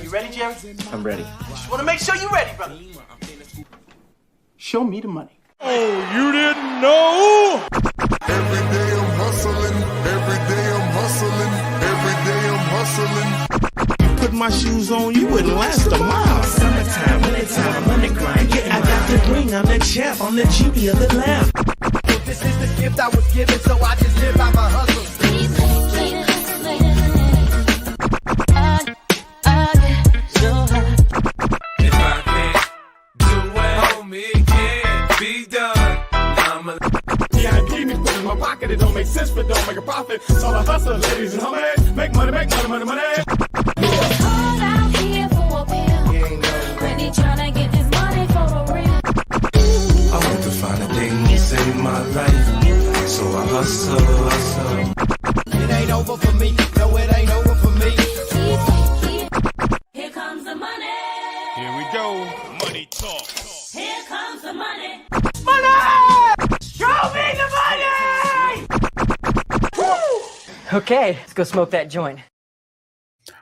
You ready, Jerry? I'm ready. Just want to make sure you're ready, brother. Show me the money. Oh, you didn't know? Every day I'm hustling. Every day I'm hustling. Every day I'm hustling. Put my shoes on, you wouldn't last a mile. Summertime, wintertime, I'm on the grind. Yeah, I got the ring, I'm the champ, I'm the genie of the lamp. This is the gift I was given, so I just live by my hustle. If I can't do it, homie, it can't be done. Now I'm a VIP be put in my pocket, it don't make sense, but don't make a profit. So I hustle, ladies and homies. Make money, money. Hard out here for a pill. Really tryna get this money for the real. I want to find a thing to save my life. So I hustle. It ain't over for me. No, it ain't over for me. Here comes the money. Here we go. Money talk. Here comes the money. Show me the money! Okay, let's go smoke that joint.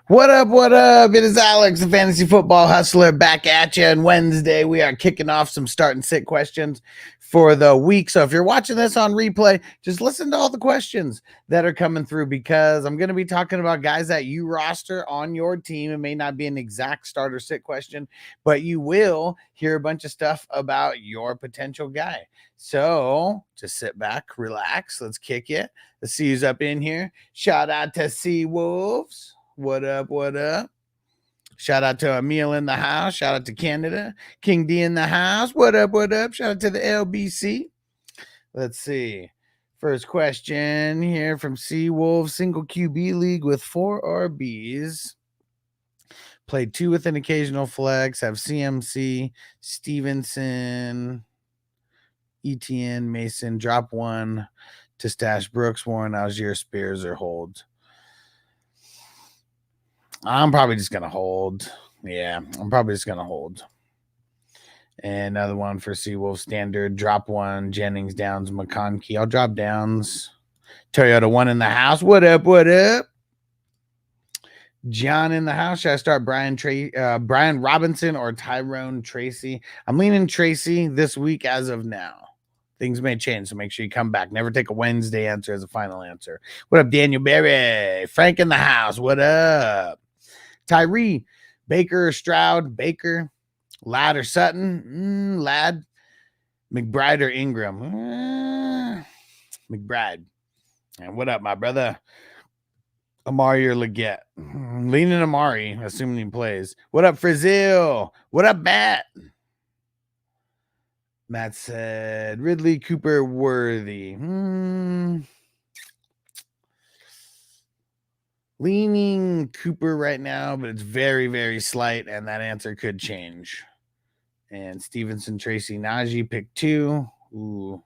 What up, what up? It is Alex, the Fantasy Football Hustler, back at you. And Wednesday, we are kicking off some start and sit questions for the week. So if you're watching this on replay, just listen to all the questions that are coming through, because I'm going to be talking about guys that you roster on your team. It may not be an exact start or sit question, but you will hear a bunch of stuff about your potential guy. So just sit back, relax. Let's kick it. Let's see who's up in here. Shout out to Sea Wolves. What up, what up? Shout out to Emil in the house. Shout out to Canada. King D in the house. What up, what up? Shout out to the LBC. Let's see. First question here from Sea Wolf. Single QB league with 4 RBs. Played 2 with an occasional flex. Have CMC, Stevenson, ETN, Mason. Drop 1 to stash Brooks, Warren, Algier, Spears, or hold. I'm probably just going to hold. Yeah, I'm probably just going to hold. And another one for Seawolf standard. Drop 1, Jennings, Downs, McConkey. I'll drop Downs. Toyota 1 in the house. What up, what up? John in the house. Should I start Brian Robinson or Tyrone Tracy? I'm leaning Tracy this week as of now. Things may change, so make sure you come back. Never take a Wednesday answer as a final answer. What up, Daniel Berry? Frank in the house. What up? Tyree, Baker or Stroud? Baker, Ladd or Sutton? Ladd, McBride or Ingram? McBride. And what up, my brother? Amari or Leggett? Leaning Amari, assuming he plays. What up, Frizzil? What up, Matt? Matt said Ridley, Cooper, Worthy. Leaning Cooper right now, but it's very, very slight, and that answer could change. And Stevenson, Tracy, Najee, pick 2. Ooh.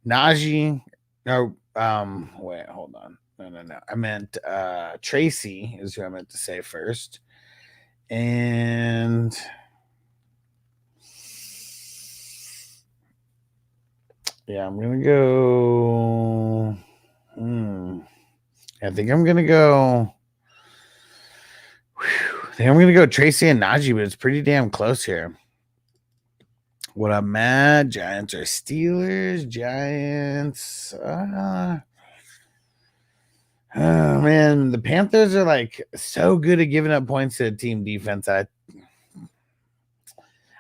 Najee. No, wait, hold on. No. I meant Tracy is who I meant to say first. And yeah, I'm gonna go. I think I'm gonna go. Tracy and Najee, but it's pretty damn close here. What up, Matt? Giants or Steelers? Giants. Oh man, the Panthers are like so good at giving up points to a team defense.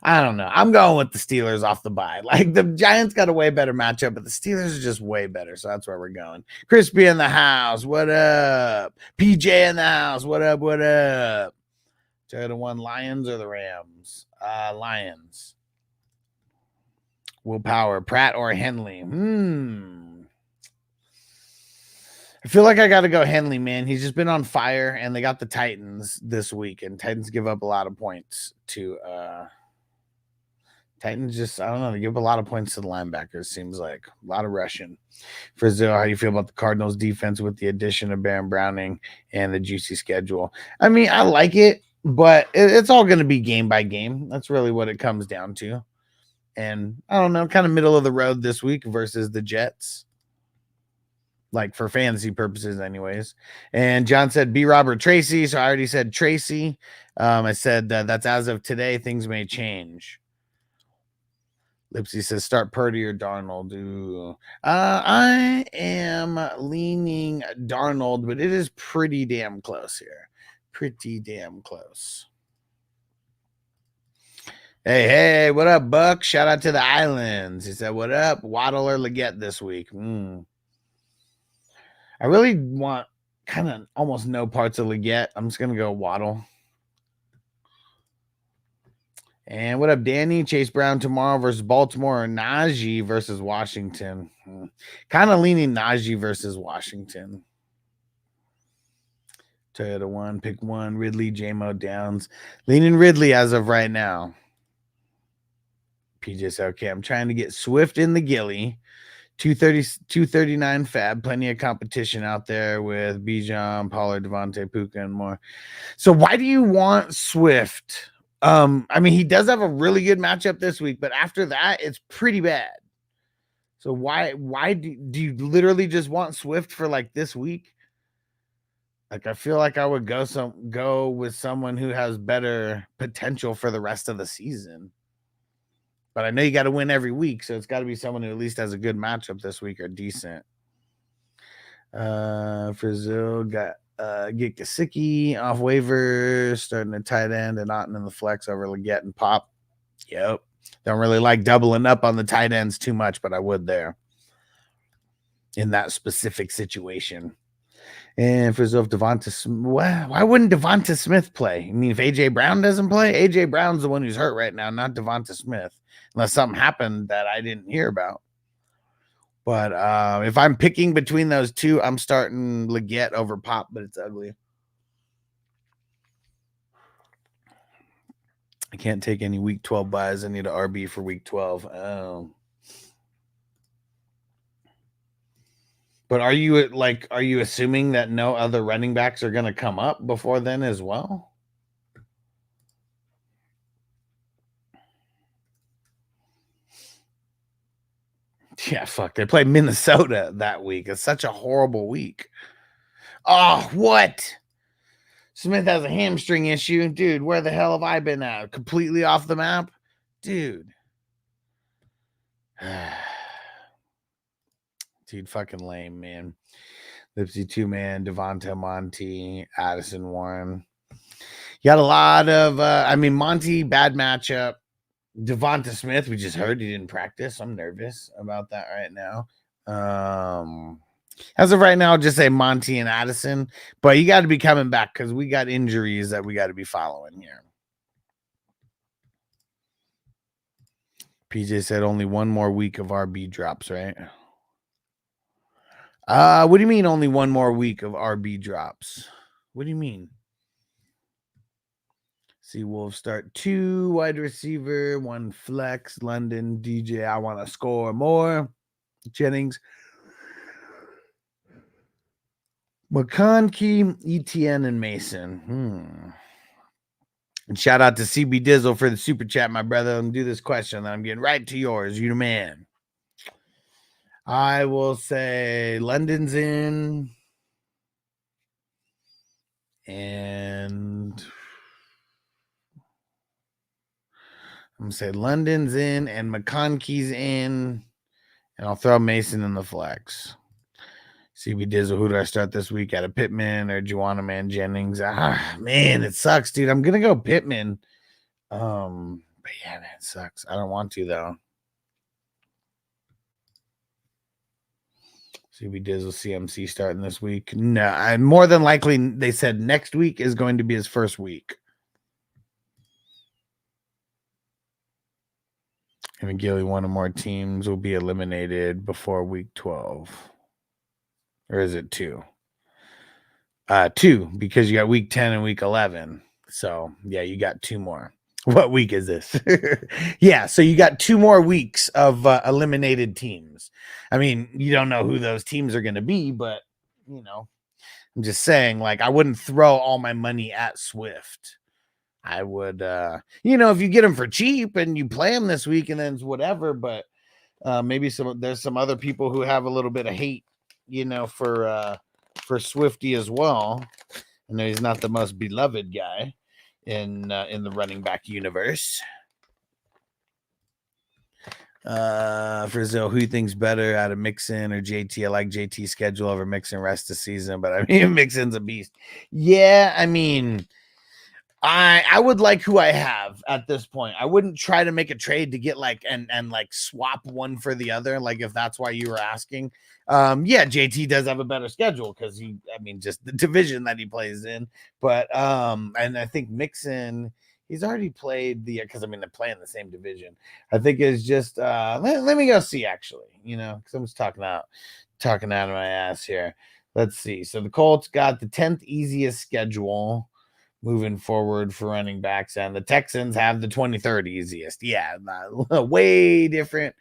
I don't know. I'm going with the Steelers off the bye. Like, the Giants got a way better matchup, but the Steelers are just way better. So that's where we're going. Crispy in the house. What up? PJ in the house. What up? What up? Try to one Lions or the Rams? Lions. Willpower. Pratt or Henley? I feel like I got to go Henley, man. He's just been on fire, and they got the Titans this week, and Titans give up a lot of points to Titans just, I don't know, they give a lot of points to the linebackers, seems like. A lot of rushing. Frizzell, how do you feel about the Cardinals defense with the addition of Baron Browning and the juicy schedule? I mean, I like it, but it's all going to be game by game. That's really what it comes down to. And I don't know, kind of middle of the road this week versus the Jets. like for fantasy purposes anyways. And John said B. Robert Tracy, so I already said Tracy. I said that's as of today. Things may change. Lipsy says start Purdy or Darnold. Ooh. I am leaning Darnold, but it is pretty damn close here. Pretty damn close. Hey, what up, Buck? Shout out to the islands. He said, what up? Waddle or Leggett this week? I really want kind of almost no parts of Leggett. I'm just going to go Waddle. And what up, Danny? Chase Brown tomorrow versus Baltimore or Najee versus Washington? Kind of leaning Najee versus Washington. Toyota 1, pick 1. Ridley, J-Mo, Downs. Leaning Ridley as of right now. PJ said, okay, I'm trying to get Swift in the Gilly. 239 fab. Plenty of competition out there with Bijan, Pollard, Devontae, Puka, and more. So why do you want Swift? I mean, he does have a really good matchup this week, but after that, it's pretty bad. So why do you literally just want Swift for like this week? Like, I feel like I would go with someone who has better potential for the rest of the season. But I know you got to win every week, so it's got to be someone who at least has a good matchup this week or decent. Frizzle got get Gesicki off waivers, starting a tight end and Otten in the flex over Leggett and Pop. Yep. Don't really like doubling up on the tight ends too much, but I would there in that specific situation. And Frizzle, if why wouldn't Devonta Smith play? I mean, if AJ Brown doesn't play, AJ Brown's the one who's hurt right now, not Devonta Smith, unless something happened that I didn't hear about. But if I'm picking between those two, I'm starting Leggett over Pop, but it's ugly. I can't take any week 12 buys. I need an RB for week 12. But are you assuming that no other running backs are going to come up before then as well? Yeah, fuck. They play Minnesota that week. It's such a horrible week. Oh, what? Smith has a hamstring issue. Dude, where the hell have I been at? Completely off the map? Dude. Dude, fucking lame, man. Lipsy 2-man, Devonta, Monty, Addison, Warren. You got a lot of, Monty, bad matchup. Devonta Smith, we just heard he didn't practice. I'm nervous about that right now. As of right now, I'll just say Monty and Addison. But you got to be coming back because we got injuries that we got to be following here. PJ said only one more week of RB drops, right? What do you mean only one more week of RB drops? What do you mean? See, Wolves start 2 wide receiver, 1 flex, London, DJ, I want to score more. Jennings, McConkey, ETN, and Mason. And shout out to CB Dizzle for the super chat, my brother. I'm do this question, then I'm getting right to yours. You the man. I will say London's in. And I'm going to say London's in and McConkey's in. And I'll throw Mason in the flex. CB Dizzle, who do I start this week? Out of Pittman or Juwanna Man Jennings? Man, it sucks, dude. I'm going to go Pittman. But yeah, man, it sucks. I don't want to, though. CB Dizzle, CMC starting this week. No, more than likely, they said next week is going to be his first week. And McGilly, one or more teams will be eliminated before week 12. Or is it 2? 2, because you got week 10 and week 11. So, yeah, you got 2 more. What week is this? Yeah, so you got 2 more weeks of eliminated teams. I mean, you don't know who those teams are going to be, but, you know, I'm just saying, like, I wouldn't throw all my money at Swift. I would, if you get them for cheap and you play them this week and then it's whatever, but maybe there's some other people who have a little bit of hate for Swifty as well. I know he's not the most beloved guy in the running back universe. Frizzo, who you think's better out of Mixon or JT? I like JT's schedule over Mixon rest of the season, but I mean Mixon's a beast. Yeah, I mean, I would like who I have at this point. I wouldn't try to make a trade to get like and like swap one for the other, like if that's why you were asking. Yeah, JT does have a better schedule because just the division that he plays in. But and I think Mixon, he's already played because they're playing the same division. I think it's just let me go see actually, because I'm just talking out of my ass here. Let's see. So the Colts got the 10th easiest schedule moving forward for running backs, and the Texans have the 23rd easiest. Yeah, way different.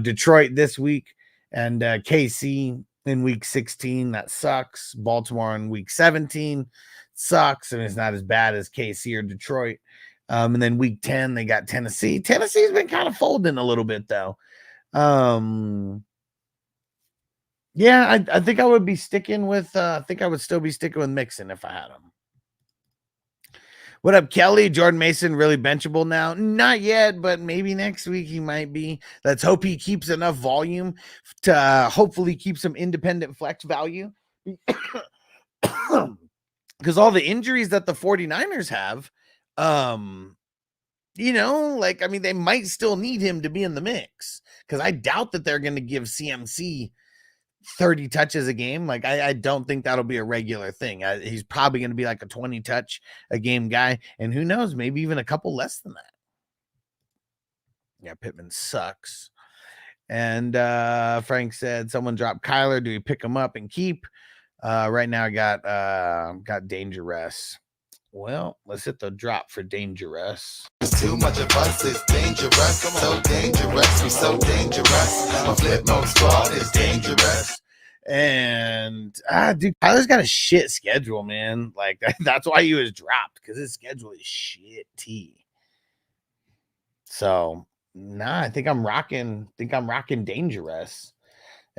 Detroit this week and KC in week 16. That sucks. Baltimore in week 17 sucks, and it's not as bad as KC or Detroit. And then week 10 they got Tennessee. Tennessee's been kind of folding a little bit though. Yeah, I think I would be sticking with I think I would still be sticking with Mixon if I had him. What up, Kelly? Jordan Mason really benchable now? Not yet, but maybe next week he might be. Let's hope he keeps enough volume to hopefully keep some independent flex value. Because all the injuries that the 49ers have, they might still need him to be in the mix. Because I doubt that they're going to give CMC 30 touches a game. Like I don't think that'll be a regular thing. He's probably going to be like a 20 touch a game guy, and who knows, maybe even a couple less than that. Yeah, Pittman sucks. And Frank said someone dropped Kyler. Do we pick him up and keep? Right now I got Dangerous. Well, let's hit the drop for Dangerous. Too much of us is dangerous. So dangerous, we so dangerous. My flip mode squad is dangerous. And dude, Kyler's got a shit schedule, man. Like that's why he was dropped, because his schedule is shitty. So I think I'm rocking Dangerous.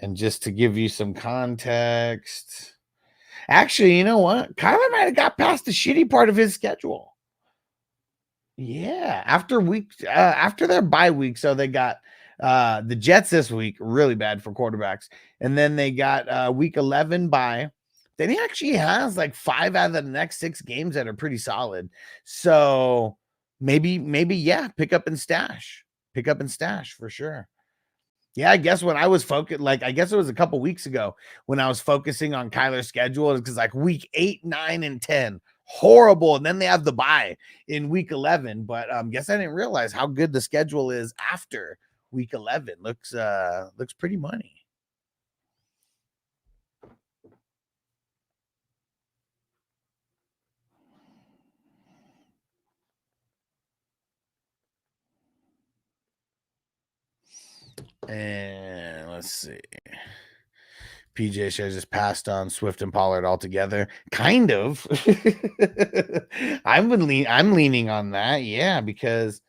And just to give you some context, actually, you know what? Kyler might have got past the shitty part of his schedule. Yeah, after their bye week, so they got the Jets this week, really bad for quarterbacks, and then they got week 11 bye. Then he actually has like 5 out of the next 6 games that are pretty solid. So maybe, yeah, pick up and stash for sure. Yeah, I guess when I was focused, I guess it was a couple weeks ago when I was focusing on Kyler's schedule, because like week 8, 9, and 10, horrible. And then they have the bye in week 11. But guess I didn't realize how good the schedule is after week 11. Looks pretty money. And let's see. PJ should just passed on Swift and Pollard altogether. Kind of. I'm leaning on that. Yeah, because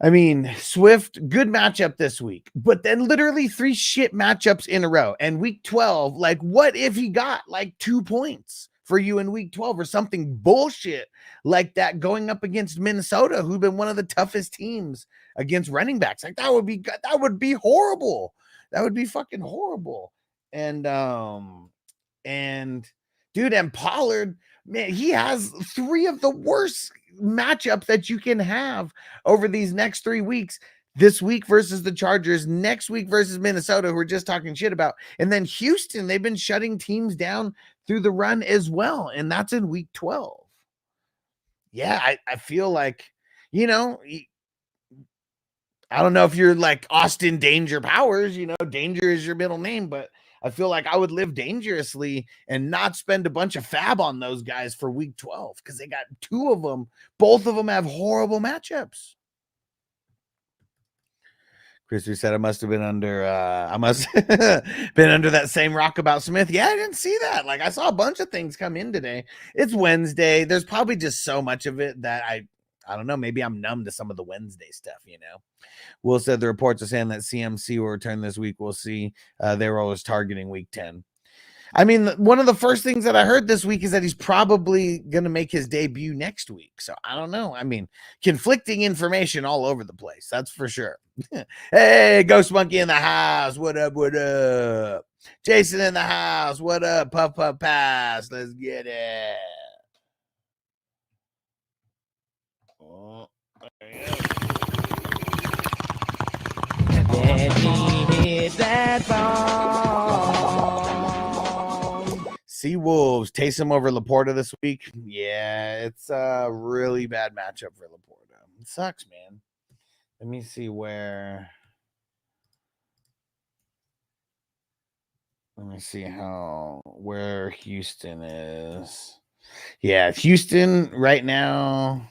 Swift, good matchup this week, but then literally 3 shit matchups in a row. And week 12, like, what if he got like 2 points for you in week 12 or something bullshit like that, going up against Minnesota, who've been one of the toughest teams against running backs? Like that would be horrible. That would be fucking horrible. And dude, and Pollard, man, he has 3 of the worst matchups that you can have over these next 3 weeks. This week versus the Chargers, next week versus Minnesota, who we're just talking shit about. And then Houston, they've been shutting teams down through the run as well. And that's in week 12. Yeah, I feel like, I don't know if you're like Austin Danger Powers, Danger is your middle name, but I feel like I would live dangerously and not spend a bunch of fab on those guys for week 12, because they got 2 of them. Both of them have horrible matchups. Christy said I must have been under been under that same rock about Smith. Yeah, I didn't see that. Like I saw a bunch of things come in today. It's Wednesday. There's probably just so much of it that I don't know. Maybe I'm numb to some of the Wednesday stuff, you know. Will said the reports are saying that CMC will return this week. We'll see. They were always targeting week 10. I mean, one of the first things that I heard this week is that he's probably going to make his debut next week. So I don't know. I mean, conflicting information all over the place. That's for sure. Hey, Ghost Monkey in the house. What up? What up? Jason in the house. What up? Puff Puff Pass. Let's get it. Oh, there you go. Hit that ball. Sea Wolves, Taysom over Laporta this week. Yeah, it's a really bad matchup for Laporta. It sucks, man. Let me see where. Let me see where Houston is. Yeah, Houston right now.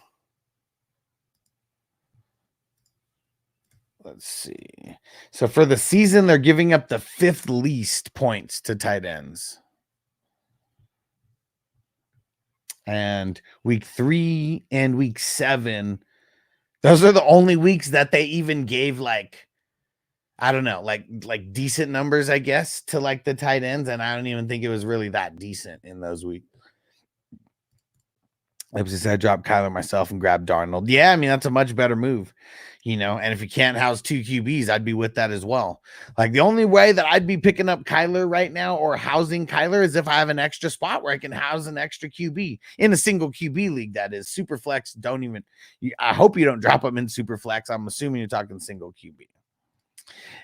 Let's see. So for the season, they're giving up the 5th least points to tight ends. And week 3 and week 7, those are the only weeks that they even gave, like, I don't know, like decent numbers, I guess, to like the tight ends. And I don't even think it was really that decent in those weeks. I just said, drop Kyler myself and grab Darnold. Yeah, I mean, that's a much better move, you know. And if you can't house 2 QBs, I'd be with that as well. Like, the only way that I'd be picking up Kyler right now or housing Kyler is if I have an extra spot where I can house an extra QB in a single QB league. That is super flex. I hope you don't drop them in super flex. I'm assuming you're talking single QB.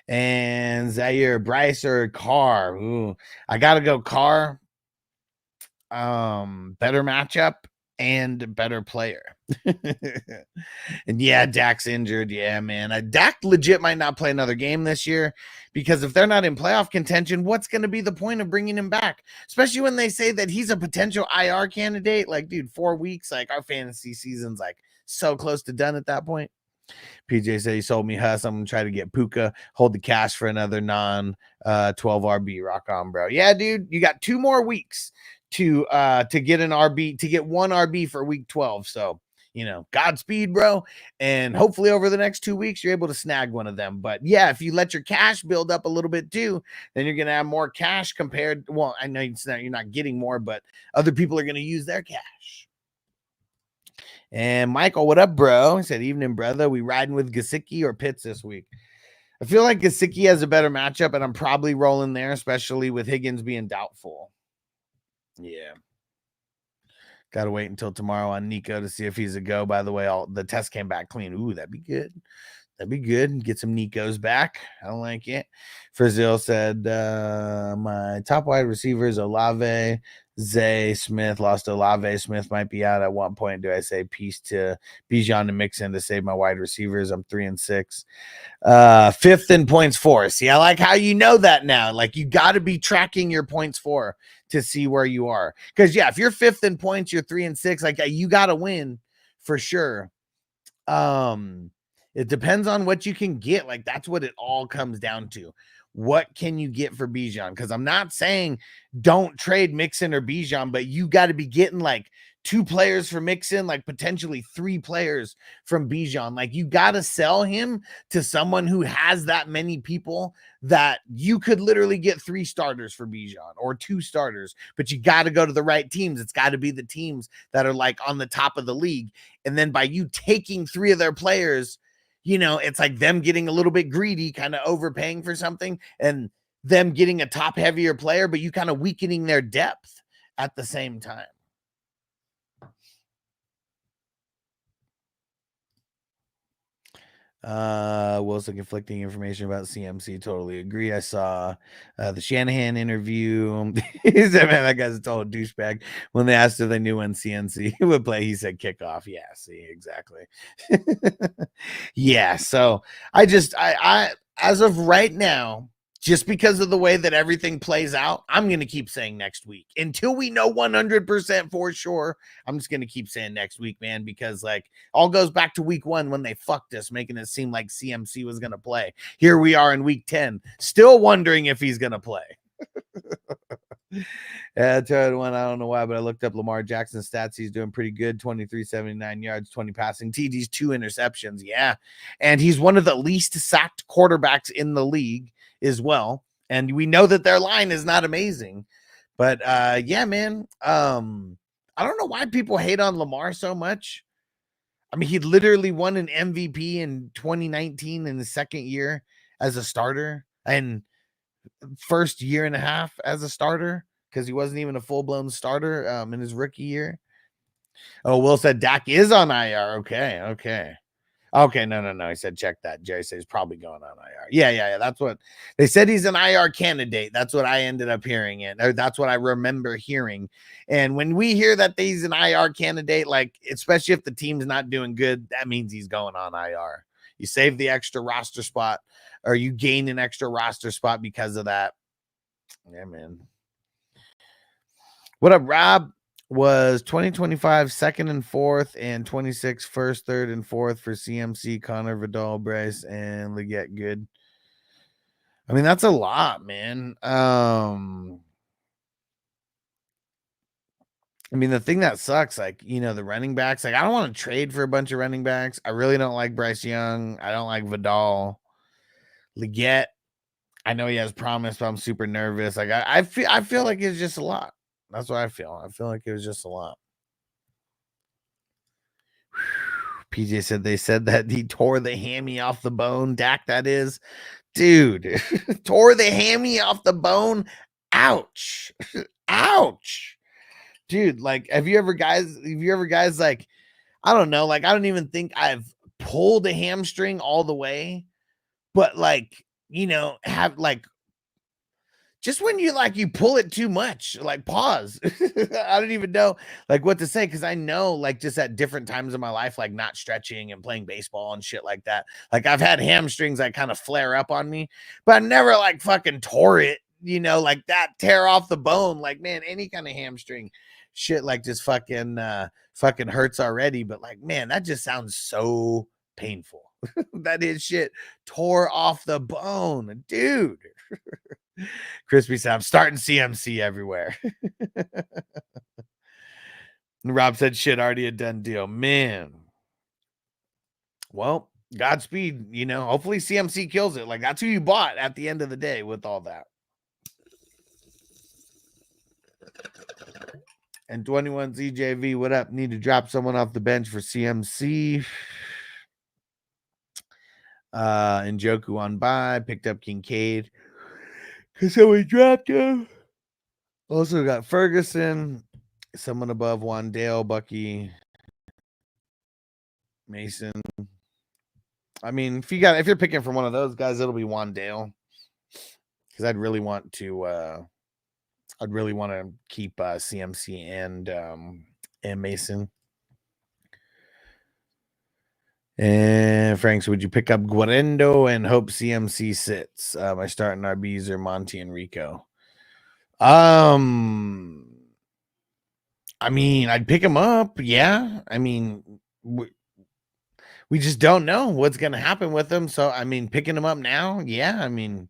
And Zaire, Bryce, or Carr. Ooh, I gotta go Carr. Better matchup and better player. And yeah, Dak's injured. Yeah, man. Dak legit might not play another game this year, because if they're not in playoff contention, what's going to be the point of bringing him back? Especially when they say that he's a potential IR candidate. Like, dude, 4 weeks, like, our fantasy season's like so close to done at that point. PJ said he sold me Huss. I'm gonna try to get Puka, hold the cash for another non 12 RB. Rock on, bro. Yeah, dude, you got 2 more weeks to get an RB, to get 1 RB for week 12. So, you know, Godspeed, bro. And hopefully over the next 2 weeks, you're able to snag one of them. But yeah, if you let your cash build up a little bit too, then you're gonna have more cash compared. Well, I know you're not getting more, but other people are gonna use their cash. And Michael, what up, bro? He said, evening, brother. We riding with Gesicki or Pitts this week? I feel like Gesicki has a better matchup, and I'm probably rolling there, especially with Higgins being doubtful. Yeah. Got to wait until tomorrow on Nico to see if he's a go. By the way, the test came back clean. Ooh, that'd be good. That'd be good. Get some Nikos back. I don't like it. Frizil said, my top wide receivers, Olave, Zay, Smith. Lost Olave. Smith might be out at one point. Do I say peace to Bijan and Mixon to save my wide receivers? I'm 3-6. 5th in points for. See, I like how you know that now. Like, you got to be tracking your points for to see where you are. Because, yeah, if you're 5th in points, you're 3-6. Like, you got to win for sure. It depends on what you can get. Like, that's what it all comes down to. What can you get for Bijan? Because I'm not saying don't trade Mixon or Bijan, but you got to be getting like 2 players for Mixon, like potentially 3 players from Bijan. Like, you got to sell him to someone who has that many people that you could literally get 3 starters for Bijan or 2 starters, but you got to go to the right teams. It's got to be the teams that are like on the top of the league. And then by you taking 3 of their players, you know, it's like them getting a little bit greedy, kind of overpaying for something, and them getting a top heavier player, but you kind of weakening their depth at the same time. Wilson, conflicting information about CMC. Totally agree. I saw the Shanahan interview. He said, man, that guy's a total douchebag. When they asked if they knew when CMC would play, he said kickoff. Yeah, see, exactly. Yeah, so I as of right now, just because of the way that everything plays out, I'm going to keep saying next week until we know 100% for sure. I'm just going to keep saying next week, man, because like all goes back to week 1 when they fucked us, making it seem like CMC was going to play. Here we are in week 10, still wondering if he's going to play. Yeah, third one. I don't know why, but I looked up Lamar Jackson's stats. He's doing pretty good. 23, 79 yards, 20 passing TDs, 2 interceptions. Yeah. And he's one of the least sacked quarterbacks in the league as well. And we know that their line is not amazing. But yeah, man. I don't know why people hate on Lamar so much. I mean, he literally won an MVP in 2019 in the second year as a starter and first year and a half as a starter because he wasn't even a full-blown starter in his rookie year. Oh, Will said Dak is on IR. Okay. No. He said check that. Jerry said he's probably going on IR. Yeah. That's what they said. He's an IR candidate. That's what I ended up hearing it. Or that's what I remember hearing. And when we hear that he's an IR candidate, like especially if the team's not doing good, that means he's going on IR. You save the extra roster spot, or you gain an extra roster spot because of that. Yeah, man. What up, Rob? Was 2025 second and fourth and 26 first, third, and fourth for CMC, Connor, Vidal, Bryce, and Leggett good. I mean, that's a lot, man. I mean, the thing that sucks, like, you know, the running backs, like, I don't want to trade for a bunch of running backs. I really don't like Bryce Young. I don't like Vidal. Leggett, I know he has promise, but I'm super nervous. Like, I feel like it's just a lot. That's what I feel. I feel like it was just a lot. PJ said they said that he tore the hammy off the bone. Dak, that is. Dude, tore the hammy off the bone. Ouch. Ouch. Dude, like, have you ever guys like, I don't know, like, I don't even think I've pulled a hamstring all the way, but like, you know, have like, just when you like you pull it too much, like pause. I don't even know like what to say because I know like just at different times in my life, like not stretching and playing baseball and shit like that. Like I've had hamstrings that kind of flare up on me, but I never like fucking tore it, you know, like that tear off the bone. Like, man, any kind of hamstring shit like just fucking hurts already. But like, man, that just sounds so painful. That is shit tore off the bone, dude. Crispy said, I'm starting CMC everywhere. Rob said, shit, already a done deal. Man. Well, Godspeed, you know, hopefully CMC kills it. Like, that's who you bought at the end of the day with all that. And 21 ZJV, what up? Need to drop someone off the bench for CMC. And Joku on by, picked up Kincaid. Because somebody dropped him. Also got Ferguson, someone above Wandale, Bucky, Mason. I mean, if you're picking from one of those guys, it'll be Wandale. Because I'd really want to keep CMC and Mason. And Frank, would you pick up Guarendo and hope CMC sits? My starting RBs are Monty and Rico. I mean, I'd pick him up. Yeah. I mean, we just don't know what's going to happen with him. So, I mean, picking him up now. Yeah. I mean,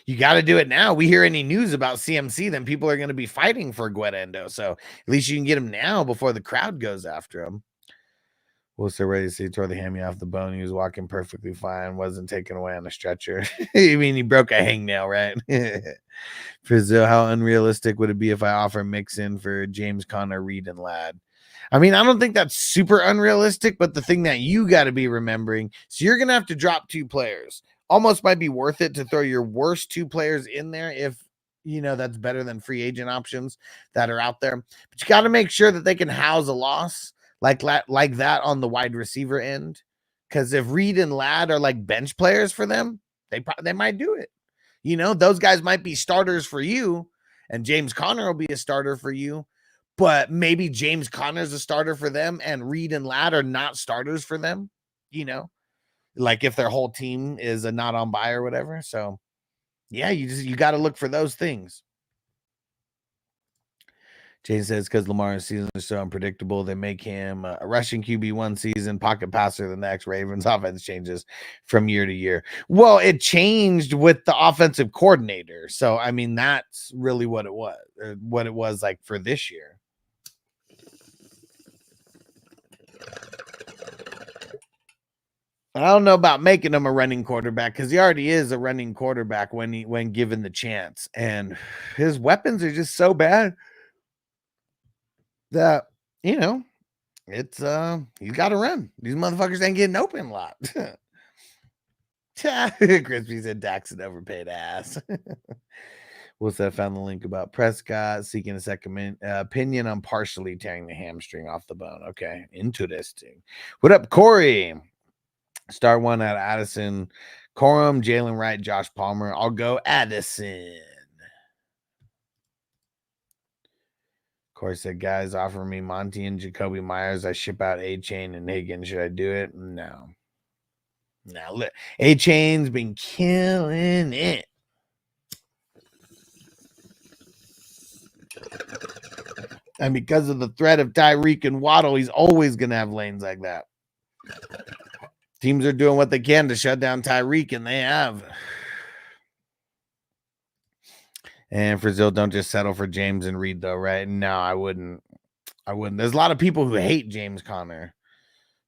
you got to do it now. We hear any news about CMC, then people are going to be fighting for Guarendo. So at least you can get him now before the crowd goes after him. Was so ready to see he tore the hammy off the bone. He was walking perfectly fine, wasn't taken away on a stretcher. You mean he broke a hangnail, right? Frizzo, how unrealistic would it be if I offer Mixon for James Conner, Reed, and Ladd? I mean, I don't think that's super unrealistic, but the thing that you got to be remembering, so you're going to have to drop 2 players. Almost might be worth it to throw your worst 2 players in there if, you know, that's better than free agent options that are out there. But you got to make sure that they can house a loss. Like that on the wide receiver end, because if Reed and Ladd are like bench players for them, they might do it. You know, those guys might be starters for you, and James Conner will be a starter for you, but maybe James Conner's a starter for them, and Reed and Ladd are not starters for them. You know, like if their whole team is a not on bye or whatever. So, yeah, you got to look for those things. James says because Lamar's season is so unpredictable, they make him a rushing QB one season, pocket passer the next. Ravens offense changes from year to year. Well, it changed with the offensive coordinator. So, I mean, that's really what it was like for this year. I don't know about making him a running quarterback because he already is a running quarterback when given the chance. And his weapons are just so bad that, you know, it's he's got to run. These motherfuckers ain't getting open a lot. Crispy said Dak's an overpaid ass. What's that? Found the link about Prescott seeking a second opinion on partially tearing the hamstring off the bone. Okay, interesting. What up, Corey? Star one at Addison, Corum, Jalen Wright, Josh Palmer. I'll go Addison. Corey said, guys, offer me Monty and Jacoby Myers. I ship out A-Chain and Higgins. Should I do it? No. Now, look, A-Chain's been killing it. And because of the threat of Tyreek and Waddle, he's always going to have lanes like that. Teams are doing what they can to shut down Tyreek, and they have. And Brazil, don't just settle for James and Reed, though, right? No, I wouldn't. There's a lot of people who hate James Conner.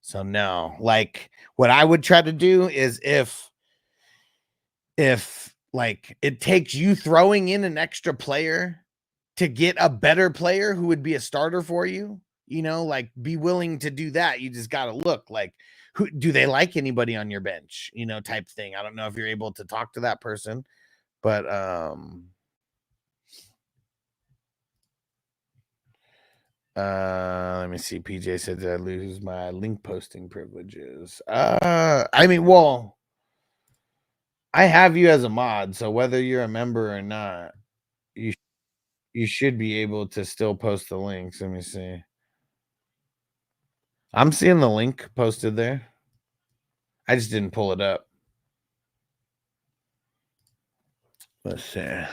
So, no. Like, what I would try to do is if like, it takes you throwing in an extra player to get a better player who would be a starter for you, you know, like, be willing to do that. You just got to look like, who do they like anybody on your bench, you know, type thing. I don't know if you're able to talk to that person, but let me see. PJ said, did I lose my link posting privileges? I mean, well, I have you as a mod, so whether you're a member or not, you should be able to still post the links. Let me see. I'm seeing the link posted there. I just didn't pull it up. Let's see. Here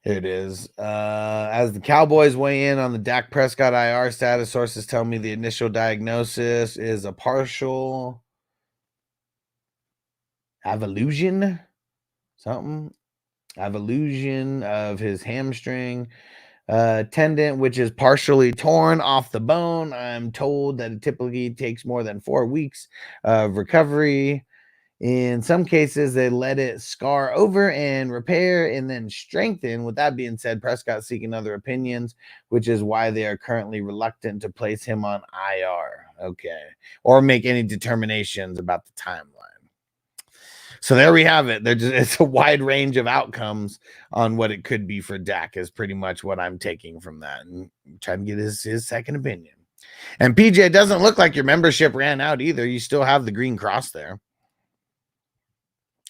it is. As the Cowboys weigh in on the Dak Prescott IR status, sources tell me the initial diagnosis is a partial avulsion of his hamstring tendon, which is partially torn off the bone. I'm told that it typically takes more than 4 weeks of recovery. In some cases, they let it scar over and repair and then strengthen. With that being said, Prescott seeking other opinions, which is why they are currently reluctant to place him on IR. Okay. Or make any determinations about the timeline. So there we have it. It's a wide range of outcomes on what it could be for Dak is pretty much what I'm taking from that and trying to get his second opinion. And PJ, it doesn't look like your membership ran out either. You still have the green cross there.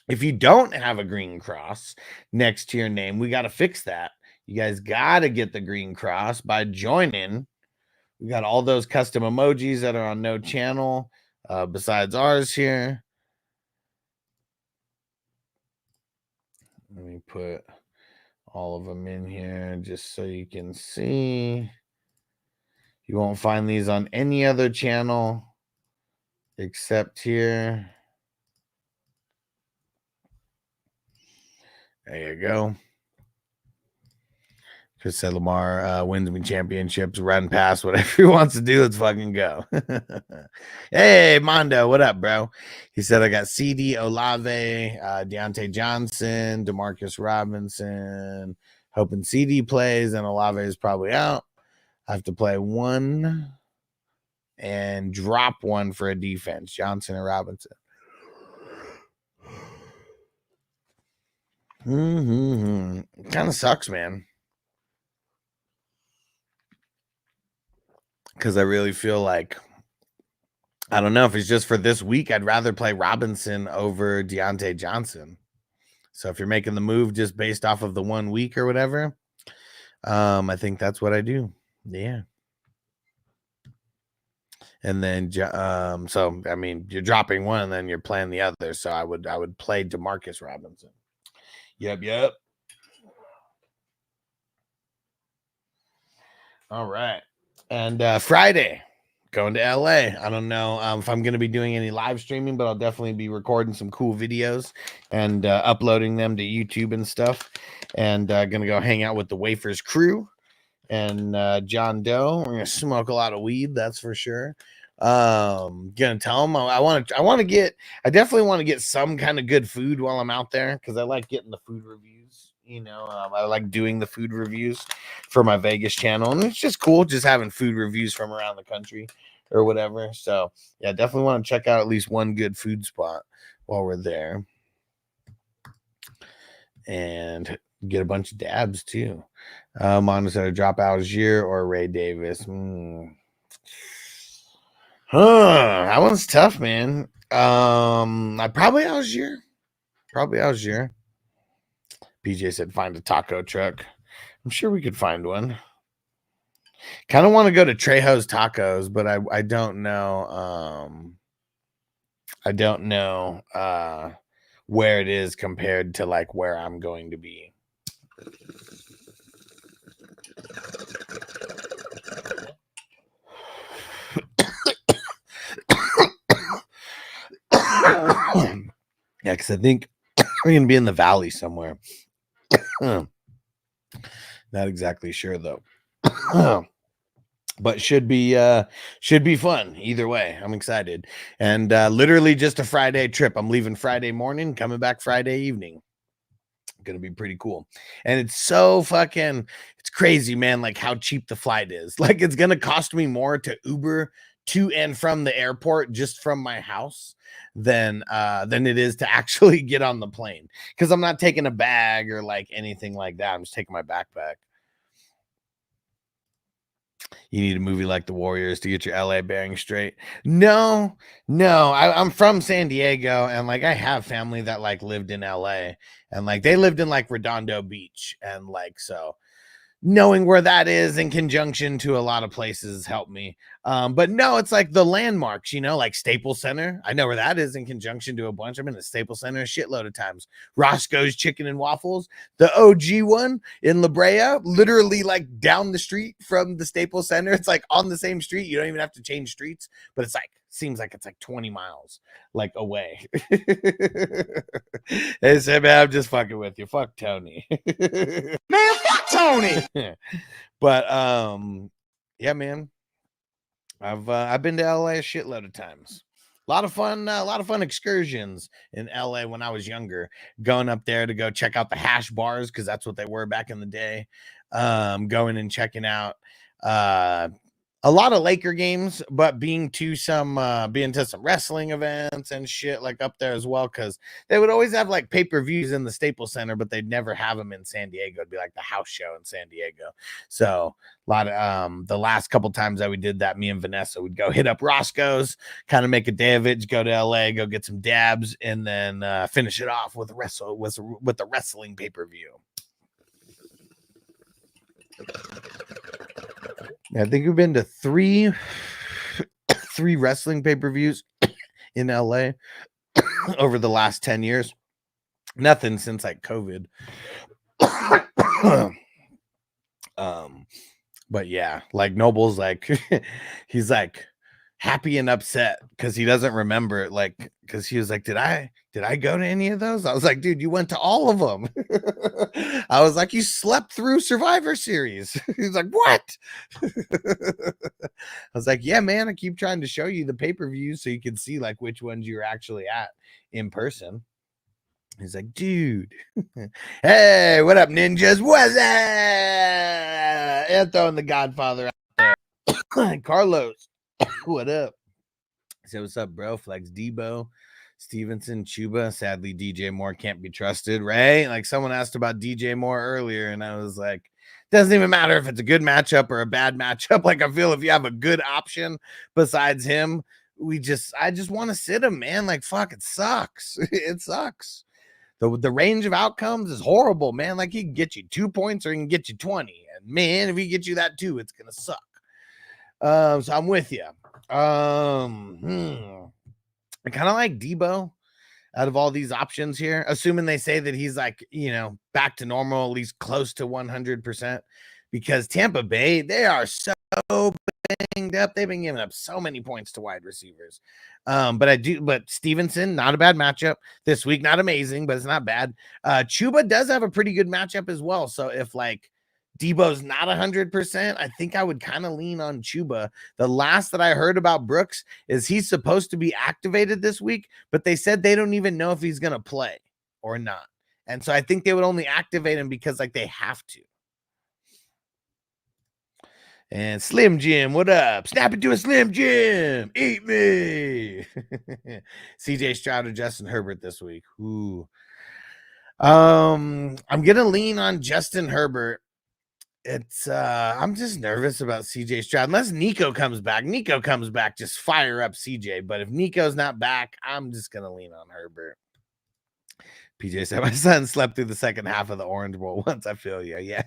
If you don't have a green cross next to your name, we got to fix that. You guys got to get the green cross by joining. We got all those custom emojis that are on no channel besides ours here. Let me put all of them in here just so you can see. You won't find these on any other channel except here. There you go. Chris said Lamar wins me championships, run past whatever he wants to do. Let's fucking go. Hey, Mondo, what up, bro? He said, I got CD, Olave, Deontay Johnson, Demarcus Robinson. Hoping CD plays and Olave is probably out. I have to play one and drop one for a defense, Johnson and Robinson. Kind of sucks, man. Because I really feel like, I don't know if it's just for this week, I'd rather play Robinson over Deontay Johnson. So if you're making the move just based off of the 1 week or whatever, I think that's what I do. Yeah. And then, so, I mean, you're dropping one and then you're playing the other. So I would play DeMarcus Robinson. Yep. All right. And Friday, going to LA. I don't know if I'm going to be doing any live streaming, but I'll definitely be recording some cool videos and uploading them to YouTube and stuff. And going to go hang out with the Wafers crew and John Doe. We're going to smoke a lot of weed, that's for sure. Gonna tell them I definitely want to get some kind of good food while I'm out there, because I like getting the food reviews. I like doing the food reviews for my Vegas channel, and it's just cool just having food reviews from around the country or whatever. So yeah, definitely want to check out at least one good food spot while we're there, and get a bunch of dabs too. Montezuma drop Algier or Ray Davis. That one's tough, man. I probably Algier. BJ said find a taco truck. I'm sure we could find one. Kind of want to go to Trejo's Tacos, but I don't know. I don't know where it is compared to like where I'm going to be. Yeah, because I think we're gonna be in the valley somewhere. Not exactly sure though. But should be fun either way. I'm excited. And literally just a Friday trip. I'm leaving Friday morning, coming back Friday evening. Gonna be pretty cool. And it's so fucking, it's crazy, man, like how cheap the flight is. Like it's gonna cost me more to Uber to and from the airport just from my house than it is to actually get on the plane, because I'm not taking a bag or like anything like that. I'm just taking my backpack. You need a movie like The Warriors to get your LA bearing straight. No, I'm from San Diego, and like I have family that like lived in LA, and like they lived in like Redondo Beach, and like so knowing where that is in conjunction to a lot of places helped me. But no, it's like the landmarks, like Staples Center. I know where that is in conjunction to a bunch. I've been to Staples Center a shitload of times. Roscoe's Chicken and Waffles, the OG one in La Brea, literally like down the street from the Staples Center. It's like on the same street. You don't even have to change streets, but it's like, seems like it's like 20 miles like away. They said, man, I'm just fucking with you. Fuck Tony. Man, fuck Tony. But yeah, man. I've been to LA a shitload of times. A lot of fun excursions in LA when I was younger, going up there to go check out the hash bars, because that's what they were back in the day. Going and checking out a lot of Laker games, but being to some wrestling events and shit like up there as well, because they would always have like pay-per-views in the Staples Center, but they'd never have them in San Diego. It'd be like the house show in San Diego. So a lot of the last couple times that we did that, me and Vanessa would go hit up Roscoe's, kind of make a day of it, go to LA, go get some dabs, and then finish it off with the wrestling pay-per-view. I think we've been to three wrestling pay-per-views in LA over the last 10 years. Nothing since like COVID. But yeah, like Noble's like he's like happy and upset because he doesn't remember, like, because he was like, did I go to any of those? I was like, dude, you went to all of them. I was like, you slept through Survivor Series. He's like, what? I was like, yeah, man, I keep trying to show you the pay-per-views so you can see like which ones you're actually at in person. He's like, dude. Hey, what up, ninjas? What's up? And throwing the Godfather out there. Carlos, what up? So what's up, bro? Flex Debo, Stevenson, Chuba. Sadly, DJ Moore can't be trusted, right? Like someone asked about DJ Moore earlier, and I was like, doesn't even matter if it's a good matchup or a bad matchup. Like I feel if you have a good option besides him, I just want to sit him, man. Like fuck, it sucks. It sucks. The range of outcomes is horrible, man. Like he can get you 2 points or he can get you 20. And man, if he gets you that 2, it's gonna suck. So I'm with you. I kind of like Debo out of all these options here, assuming they say that he's like, back to normal, at least close to 100%, because Tampa Bay, they are so banged up. They've been giving up so many points to wide receivers. But Stevenson, not a bad matchup this week. Not amazing, but it's not bad. Chuba does have a pretty good matchup as well. So if like Debo's not 100%, I think I would kind of lean on Chuba. The last that I heard about Brooks is he's supposed to be activated this week, but they said they don't even know if he's going to play or not. And so I think they would only activate him because like they have to. And Slim Jim, what up? Snap into a Slim Jim. Eat me. CJ Stroud or Justin Herbert this week. Ooh. I'm gonna lean on Justin Herbert. It's I'm just nervous about CJ Stroud. Unless Nico comes back. Nico comes back, just fire up CJ. But if Nico's not back, I'm just gonna lean on Herbert. PJ said my son slept through the second half of the Orange Bowl once. I feel you. Yeah.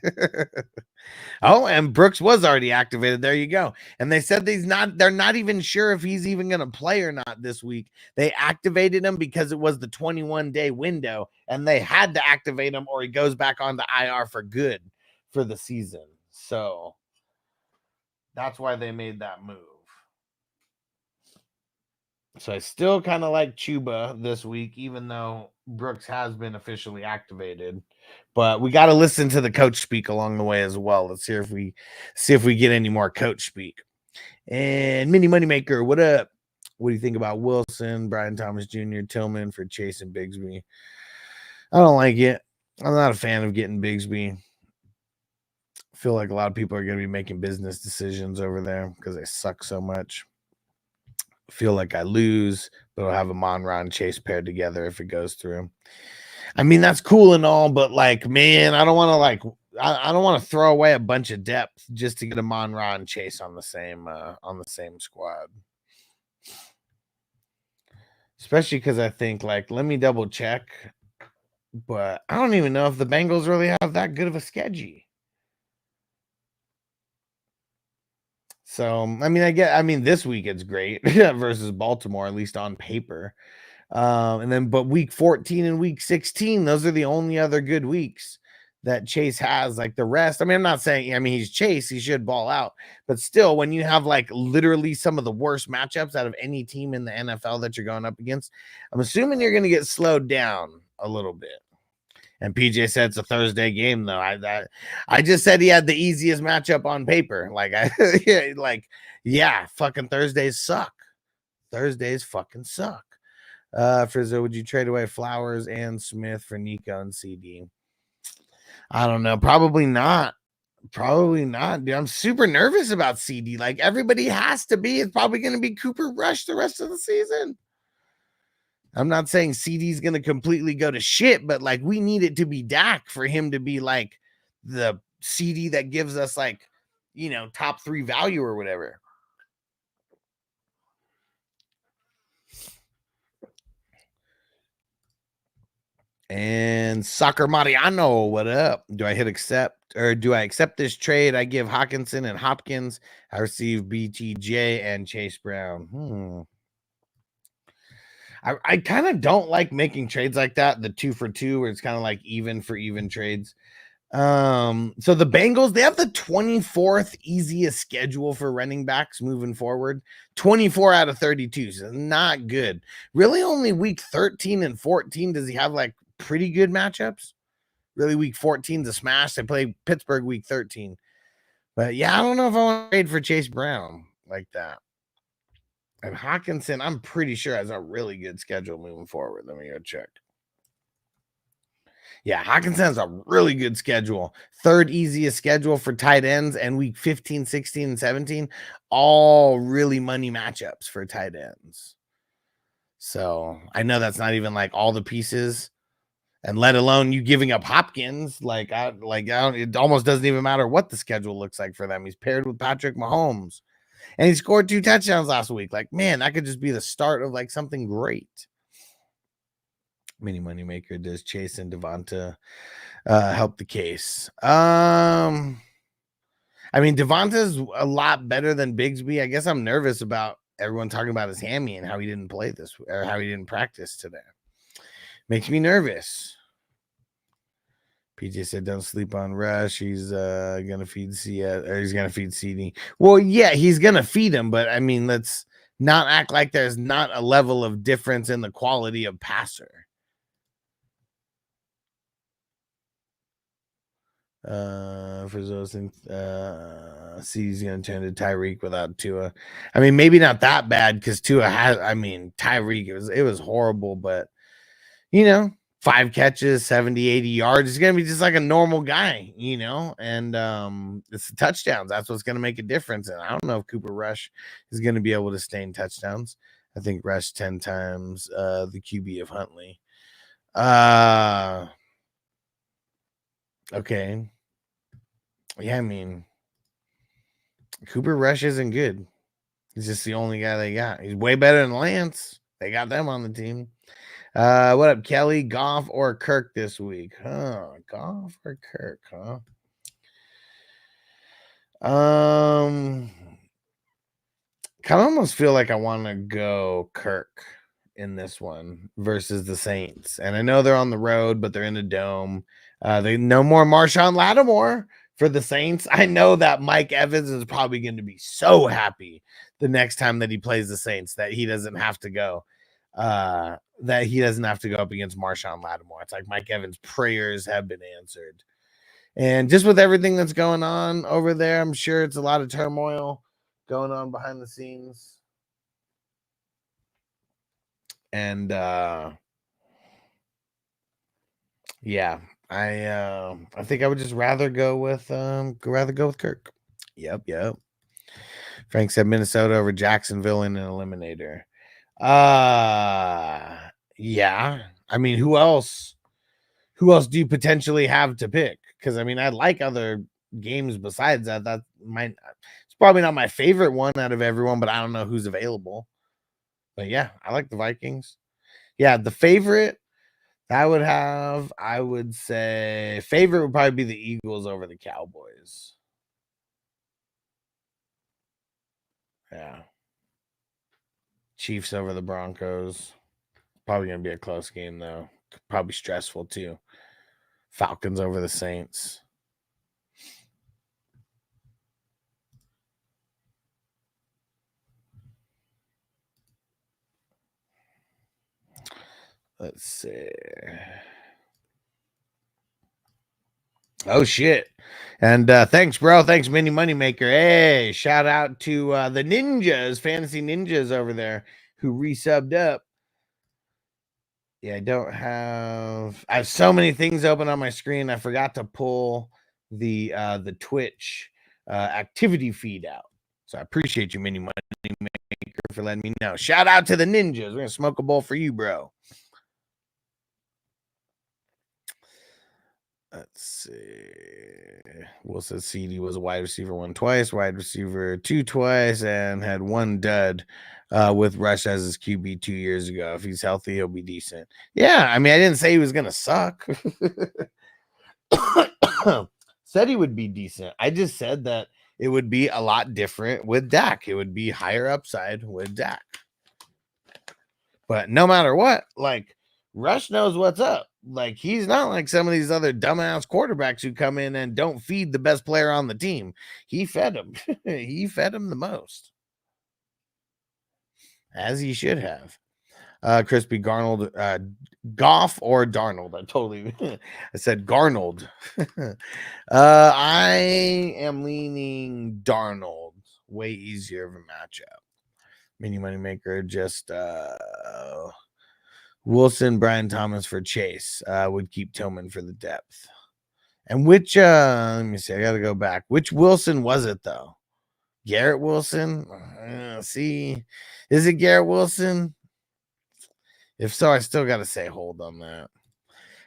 Oh, and Brooks was already activated. There you go. And they said they're not even sure if he's even going to play or not this week. They activated him because it was the 21-day window, and they had to activate him or he goes back on the IR for good for the season. So that's why they made that move. So I still kind of like Chuba this week, even though Brooks has been officially activated. But we got to listen to the coach speak along the way as well. Let's hear if we get any more coach speak. And Mini Moneymaker, what up? What do you think about Wilson, Brian Thomas Jr., Tillman for Chase and Bigsby? I don't like it. I'm not a fan of getting Bigsby. I feel like a lot of people are going to be making business decisions over there because they suck so much. Feel like I lose, but I'll have a Monron Chase paired together if it goes through. I mean, that's cool and all, but like, man, I don't want to throw away a bunch of depth just to get a Monron Chase on the same squad. Especially because I think, like, let me double check, but I don't even know if the Bengals really have that good of a schedule. So, I mean, this week it's great versus Baltimore, at least on paper. But week 14 and week 16, those are the only other good weeks that Chase has. Like the rest, I mean, I'm not saying, he's Chase, he should ball out. But still, when you have like literally some of the worst matchups out of any team in the NFL that you're going up against, I'm assuming you're going to get slowed down a little bit. And PJ said it's a Thursday game, though. I just said he had the easiest matchup on paper. Fucking Thursdays suck. Thursdays fucking suck. Frizzo, would you trade away Flowers and Smith for Nico and CD? I don't know. Probably not. Dude, I'm super nervous about CD. Like everybody has to be. It's probably going to be Cooper Rush the rest of the season. I'm not saying CD's going to completely go to shit, but like we need it to be Dak for him to be like the CD that gives us like, top 3 value or whatever. And Soccer Mariano, what up? Do I accept this trade? I give Hawkinson and Hopkins. I receive BTJ and Chase Brown. I kind of don't like making trades like that, the 2 for 2, where it's kind of like even for even trades. So the Bengals, they have the 24th easiest schedule for running backs moving forward. 24 out of 32, so not good. Really only week 13 and 14 does he have like pretty good matchups. Really week 14 is a smash. They play Pittsburgh week 13. But yeah, I don't know if I want to trade for Chase Brown like that. And Hawkinson, I'm pretty sure has a really good schedule moving forward. Let me go check. Yeah, Hawkinson has a really good schedule. 3rd easiest schedule for tight ends, and week 15, 16, and 17, all really money matchups for tight ends. So I know that's not even like all the pieces, and let alone you giving up Hopkins. It almost doesn't even matter what the schedule looks like for them. He's paired with Patrick Mahomes. And he scored 2 touchdowns last week. Like, man, that could just be the start of like something great. Mini Moneymaker, does Chase and Devonta help the case? Devonta's a lot better than Bigsby. I guess I'm nervous about everyone talking about his hammy and how he didn't play or how he didn't practice today. Makes me nervous. PJ said, "Don't sleep on Rush. He's gonna feed he's gonna feed CD." Well, yeah, he's gonna feed him, but I mean, let's not act like there's not a level of difference in the quality of passer. For those things, CD's gonna turn to Tyreek without Tua. I mean, maybe not that bad because Tua has. I mean, Tyreek it was horrible, but you know. 5 catches, 70, 80 yards. He's going to be just like a normal guy, you know, and it's the touchdowns. That's what's going to make a difference. And I don't know if Cooper Rush is going to be able to stay in touchdowns. I think Rush 10 times the QB of Huntley. Okay. Yeah, I mean, Cooper Rush isn't good. He's just the only guy they got. He's way better than Lance. They got them on the team. What up, Kelly? Goff or Kirk this week? Huh? Goff or Kirk? Huh? Kind of almost feel like I want to go Kirk in this one versus the Saints. And I know they're on the road, but they're in a dome. They no more Marshawn Lattimore for the Saints. I know that Mike Evans is probably going to be so happy the next time that he plays the Saints that he doesn't have to go. That he doesn't have to go up against Marshawn Lattimore. It's like Mike Evans' prayers have been answered. And just with everything that's going on over there, I'm sure it's a lot of turmoil going on behind the scenes. And yeah, I think I would just rather go with Kirk. Yep. Frank said Minnesota over Jacksonville in an eliminator. Yeah. I mean, who else do you potentially have to pick? Because I mean, I like other games besides that. It's probably not my favorite one out of everyone, but I don't know who's available. But yeah, I like the Vikings. Yeah, the favorite I would say favorite would probably be the Eagles over the Cowboys. Yeah. Chiefs over the Broncos. Probably going to be a close game, though. Probably stressful, too. Falcons over the Saints. Let's see. Oh, shit. And thanks, bro. Thanks, Mini Moneymaker. Hey, shout out to the Ninjas, Fantasy Ninjas over there who resubbed up. Yeah, I have so many things open on my screen. I forgot to pull the Twitch activity feed out. So I appreciate you, Mini Moneymaker, for letting me know. Shout out to the Ninjas. We're going to smoke a bowl for you, bro. Let's see. Wilson CD was a wide receiver 1 twice, wide receiver 2 twice, and had 1 dud with Rush as his QB 2 years ago. If he's healthy, he'll be decent. Yeah, I mean, I didn't say he was going to suck. Said he would be decent. I just said that it would be a lot different with Dak. It would be higher upside with Dak. But no matter what, like, Rush knows what's up. Like, he's not like some of these other dumbass quarterbacks who come in and don't feed the best player on the team. He fed him. He fed him the most. As he should have. Crispy Garnold, Goff or Darnold. I said Garnold. I am leaning Darnold. Way easier of a matchup. Mini Moneymaker, just Wilson, Brian Thomas for Chase. Would keep Tillman for the depth. And which, let me see, I got to go back. Which Wilson was it, though? Garrett Wilson? See, is it Garrett Wilson? If so, I still got to say hold on that.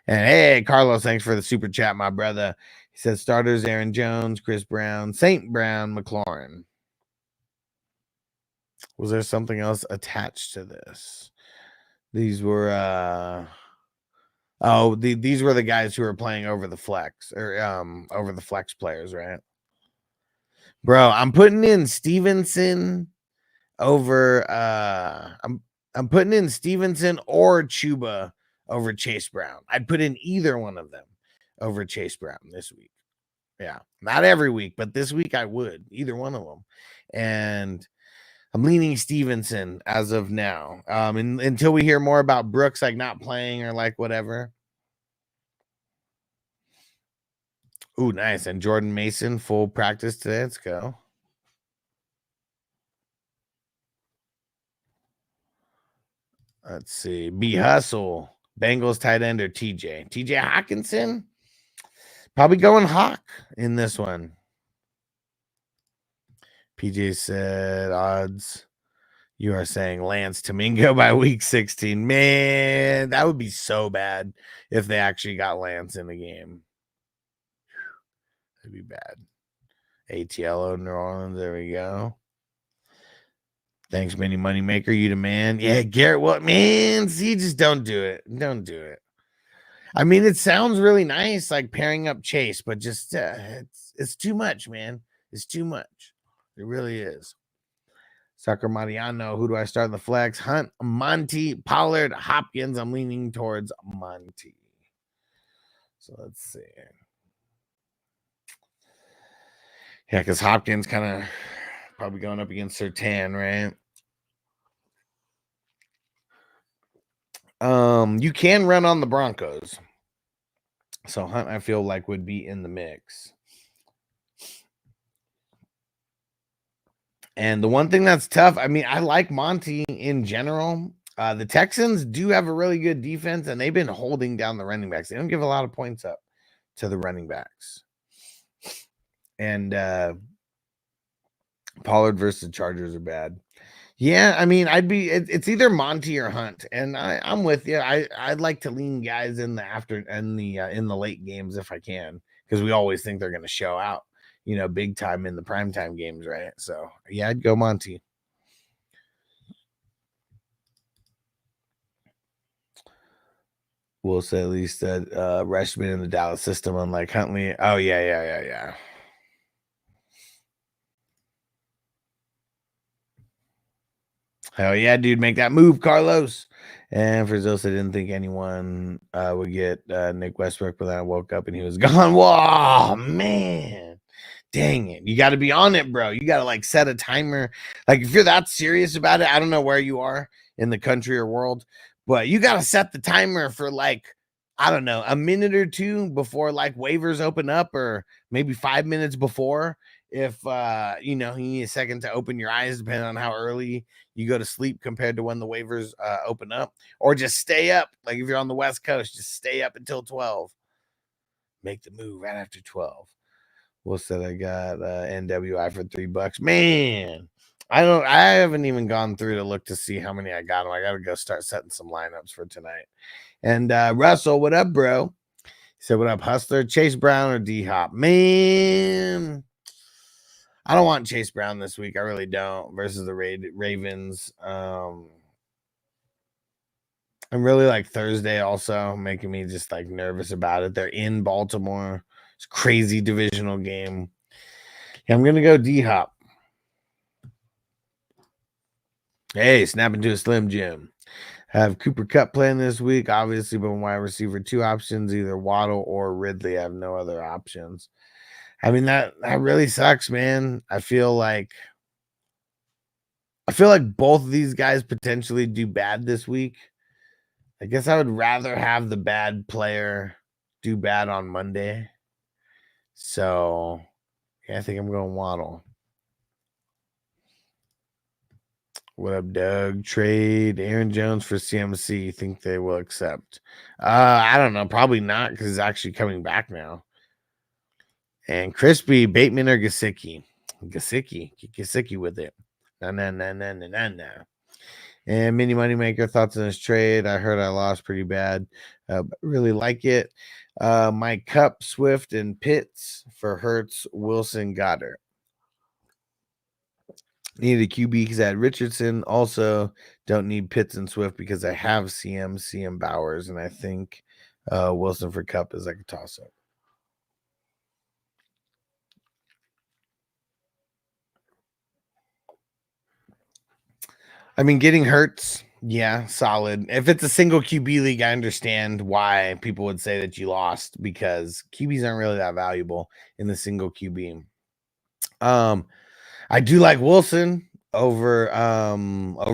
And hey, Carlos, thanks for the super chat, my brother. He says starters, Aaron Jones, Chris Brown, St. Brown, McLaurin. Was there something else attached to this? These were these were the guys who were playing over the flex or over the flex players, right? Bro, I'm putting in Stevenson over I'm putting in Stevenson or Chuba over Chase Brown. I'd put in either one of them over Chase Brown this week. Yeah, not every week, but this week I would, either one of them. And I'm leaning Stevenson as of now. And until we hear more about Brooks like not playing or like whatever. Ooh, nice. And Jordan Mason, full practice today. Let's go. Let's see. B Hustle. Bengals tight end or TJ? TJ Hawkinson? Probably going Hawk in this one. PJ said odds. You are saying Lance Domingo by week 16. Man, that would be so bad if they actually got Lance in the game. That'd be bad. ATLO New Orleans. There we go. Thanks, Mini Moneymaker. You the man. Yeah, Garrett, what, man? See, just don't do it. Don't do it. I mean, it sounds really nice, like pairing up Chase, but just it's too much, man. It's too much. It really is. Sucker Mariano. Who do I start in the flex? Hunt, Monty, Pollard, Hopkins. I'm leaning towards Monty. So let's see. Yeah, because Hopkins kind of probably going up against Sertan, right? You can run on the Broncos. So Hunt, I feel like, would be in the mix. And the one thing that's tough, I mean, I like Monty in general. The Texans do have a really good defense, and they've been holding down the running backs. They don't give a lot of points up to the running backs. And Pollard versus the Chargers are bad. Yeah, I mean, it's either Monty or Hunt, and I'm with you. I'd like to lean guys in the late games if I can, because we always think they're going to show out, big time in the primetime games, right? So yeah, I'd go Monty. We'll say at least that Rushman in the Dallas system, unlike Huntley. Oh yeah. Hell yeah, dude. Make that move, Carlos. And for Zos, I didn't think anyone would get Nick Westbrook, but then I woke up and he was gone. Whoa, man. Dang it. You got to be on it, bro. You got to set a timer. Like, if you're that serious about it, I don't know where you are in the country or world, but you got to set the timer for I don't know, a minute or two before waivers open up, or maybe 5 minutes before. If you need a second to open your eyes, depending on how early you go to sleep compared to when the waivers open up, or just stay up. Like if you're on the West Coast, just stay up until 12. Make the move right after 12. What's that? I got NWI for $3. Man, I haven't even gone through to look to see how many I got. I got to go start setting some lineups for tonight. And Russell, what up, bro? He said, what up, Hustler? Chase Brown or D-Hop? Man, I don't want Chase Brown this week. I really don't. Versus the Ravens. I'm really Thursday also, making me just nervous about it. They're in Baltimore. It's a crazy divisional game. Yeah, I'm going to go D-Hop. Hey, snap into a Slim Jim. Have Cooper Kupp playing this week. Obviously, but wide receiver, 2 options, either Waddle or Ridley. I have no other options. I mean, that really sucks, man. I feel like both of these guys potentially do bad this week. I guess I would rather have the bad player do bad on Monday. So, yeah, I think I'm going Waddle. What up, Doug? Trade Aaron Jones for CMC. Think they will accept? I don't know. Probably not, because he's actually coming back now. And Crispy, Bateman or Gesicki? Gesicki with it. No. And Mini Moneymaker, thoughts on this trade? I heard I lost pretty bad. Really like it. My Cup, Swift, and Pitts for Hurts, Wilson, Goddard. Needed a QB because I had Richardson. Also, don't need Pitts and Swift because I have CM Bowers, and I think Wilson for Cup is a toss-up. I mean, getting Hurts Yeah, solid. If it's a single QB league, I understand why people would say that you lost because QBs aren't really that valuable in the single QB. I do like Wilson over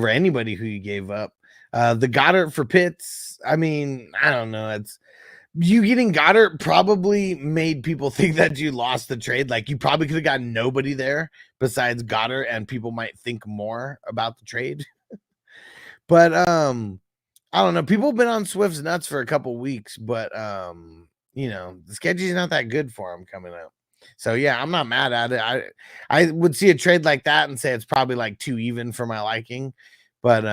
anybody who you gave up. The Goddard for Pitts. I mean, I don't know. It's you getting Goddard probably made people think that you lost the trade. Like you probably could have gotten nobody there besides Goddard, and people might think more about the trade. But I don't know. People have been on Swift's nuts for a couple weeks, but the schedule's not that good for him coming up. So yeah, I'm not mad at it. I would see a trade like that and say it's probably like too even for my liking. But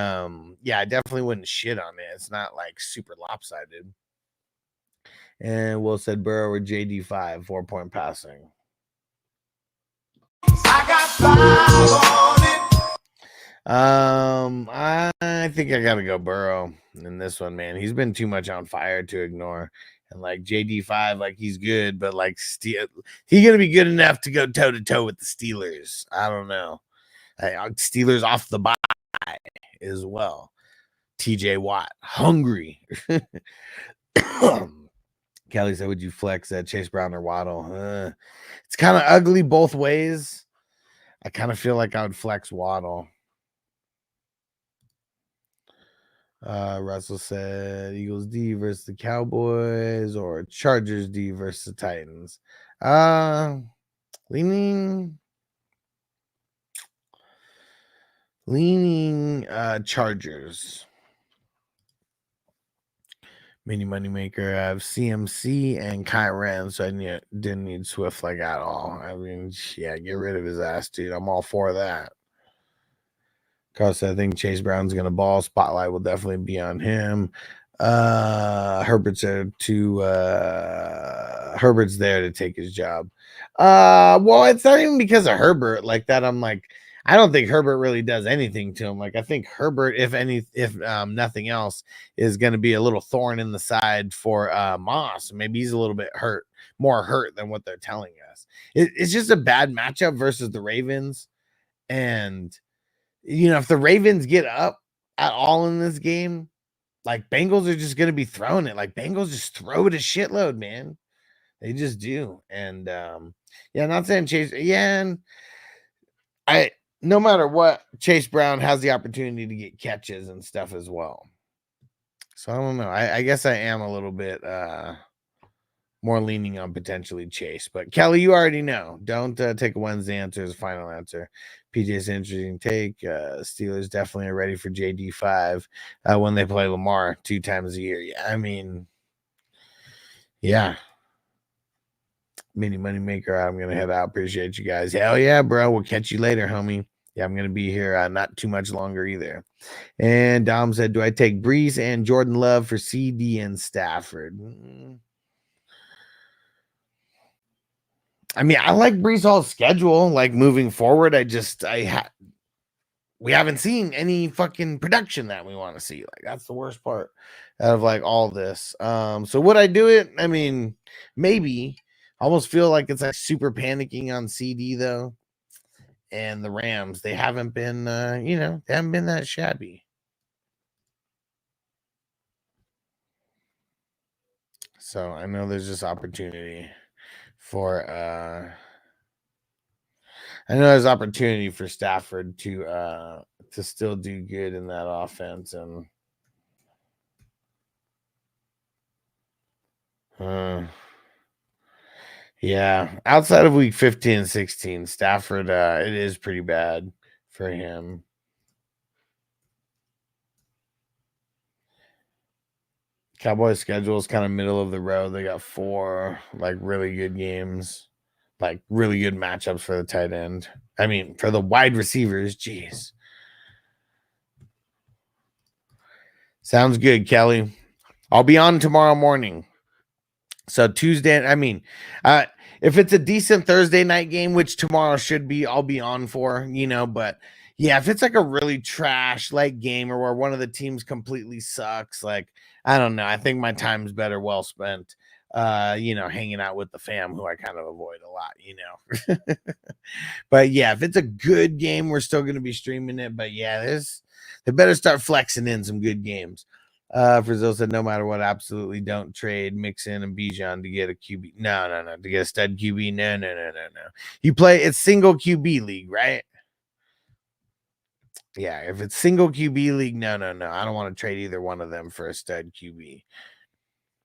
yeah, I definitely wouldn't shit on it. It's not like super lopsided. And Will said Burrow or JD5, 4-point passing. I got 5 on it. I think I gotta go Burrow in this one, man. He's been too much on fire to ignore. And like JD5, like he's good, but like he gonna be good enough to go toe to toe with the Steelers. I don't know. Steelers off the bye as well. TJ Watt, hungry. Kelly said, would you flex Chase Brown or Waddle? It's kind of ugly both ways. I kind of feel like I would flex Waddle. Russell said Eagles D versus the Cowboys or Chargers D versus the Titans. Leaning Chargers. Mini money maker. I have CMC and Kyren, so I didn't need Swift like at all. I mean, yeah, get rid of his ass, dude. I'm all for that. Because I think Chase Brown's gonna ball. Spotlight will definitely be on him. Herbert's there to take his job. Well, it's not even because of Herbert like that. I'm like, I don't think Herbert really does anything to him. Like, I think Herbert, if nothing else, is going to be a little thorn in the side for Moss. Maybe he's a little bit more hurt than what they're telling us. It's just a bad matchup versus the Ravens. And, if the Ravens get up at all in this game, like Bengals are just going to be throwing it. Like Bengals just throw it a shitload, man. They just do. And, not saying Chase. Yeah. And no matter what, Chase Brown has the opportunity to get catches and stuff as well. So I don't know. I guess I am a little bit more leaning on potentially Chase. But Kelly, you already know. Don't take a Wednesday answer as a final answer. PJ's interesting take. Steelers definitely are ready for JD5 when they play Lamar 2 times a year. Yeah, I mean, yeah. Mini money maker. I'm gonna head out. Appreciate you guys. Hell yeah, bro. We'll catch you later, homie. Yeah, I'm gonna be here not too much longer either. And Dom said, do I take Brees and Jordan Love for CD and Stafford? I mean, I like Brees Hall's schedule. Like moving forward, we haven't seen any fucking production that we want to see. Like that's the worst part out of like all this. So would I do it? I mean, maybe. I almost feel like it's like super panicking on CD though. And the Rams, they haven't been they haven't been that shabby. So I know there's this opportunity for Stafford to still do good in that offense. And yeah, outside of week 15 and 16, Stafford, it is pretty bad for him. Cowboys schedule is kind of middle of the road. They got 4 like really good games, like really good matchups for the tight end. I mean, for the wide receivers, jeez. Sounds good, Kelly. I'll be on tomorrow morning. So Tuesday, I mean, if it's a decent Thursday night game, which tomorrow should be, I'll be on for, but yeah, if it's like a really trash like game or where one of the teams completely sucks, like, I don't know. I think my time's better well spent hanging out with the fam, who I kind of avoid a lot, But yeah, if it's a good game, we're still going to be streaming it. But yeah, they better start flexing in some good games. Brazil said, no matter what, absolutely don't trade Mixon and Bijan to get a QB. No. To get a stud QB. No. You play, it's single QB league, right? Yeah, if it's single QB league, no. I don't want to trade either one of them for a stud QB.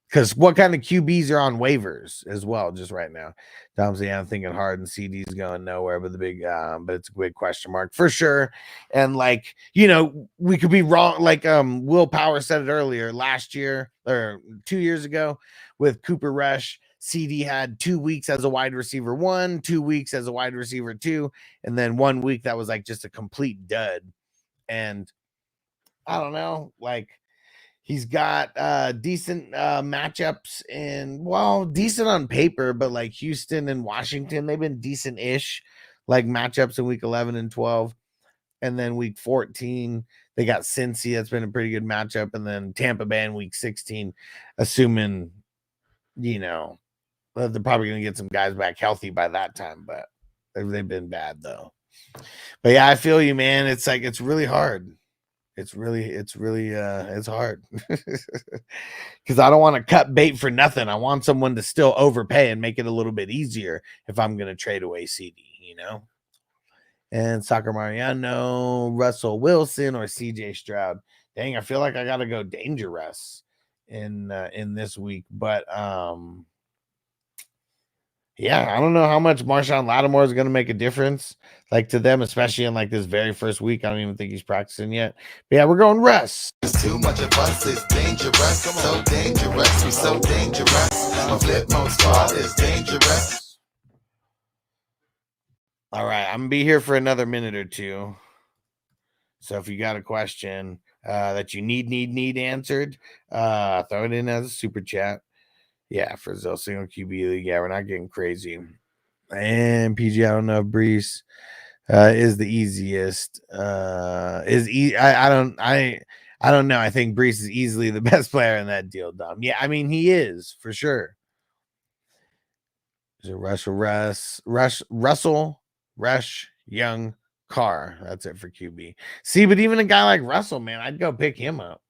Because what kind of QBs are on waivers as well, just right now? Tom's I'm thinking hard and CD's going nowhere, but but it's a big question mark for sure. And we could be wrong. Like Will Power said it earlier last year or 2 years ago with Cooper Rush. CD had 2 weeks as a wide receiver 1, 2 weeks as a wide receiver 2, and then 1 week that was like just a complete dud. And I don't know, he's got decent matchups decent on paper, but like Houston and Washington, they've been decent-ish matchups in week 11 and 12. And then week 14, they got Cincy. That's been a pretty good matchup. And then Tampa Bay in week 16, assuming, they're probably going to get some guys back healthy by that time, but they've been bad though. But yeah, I feel you, man. It's really hard. It's hard because I don't want to cut bait for nothing. I want someone to still overpay and make it a little bit easier if I'm going to trade away CD, And Soccer Mariano, Russell Wilson, or CJ Stroud. Dang, I feel like I got to go dangerous in this week, but yeah, I don't know how much Marshawn Lattimore is going to make a difference, to them, especially in this very first week. I don't even think he's practicing yet. But yeah, we're going Russ. Too much of us is dangerous. So dangerous, we so dangerous. My flip mode squad is dangerous. All right, I'm gonna be here for another minute or two. So if you got a question that you need answered, throw it in as a super chat. Yeah, for Zell single QB league. Yeah, we're not getting crazy. And PG, I don't know if Brees is the easiest. I don't know. I think Brees is easily the best player in that deal, Dom. Yeah, I mean he is for sure. Is it Russell, Young, Carr? That's it for QB. See, but even a guy like Russell, man, I'd go pick him up.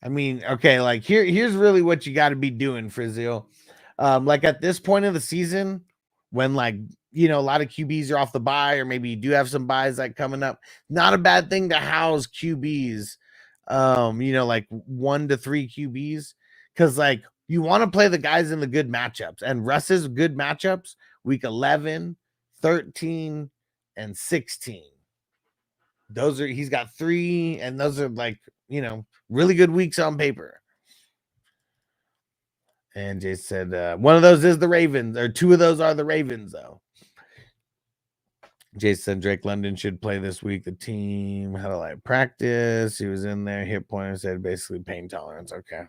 I mean, okay, here's really what you got to be doing, Frizzle. At this point of the season, when a lot of QBs are off the bye, or maybe you do have some buys coming up, not a bad thing to house QBs, 1 to 3 QBs, because you want to play the guys in the good matchups, and Russ's good matchups week 11, 13, and 16. He's got 3, and those are really good weeks on paper. And Jay said, one of those is the Ravens, or 2 of those are the Ravens, though. Jay said Drake London should play this week. The team had a practice. He was in there. Hit pointer said basically pain tolerance. Okay.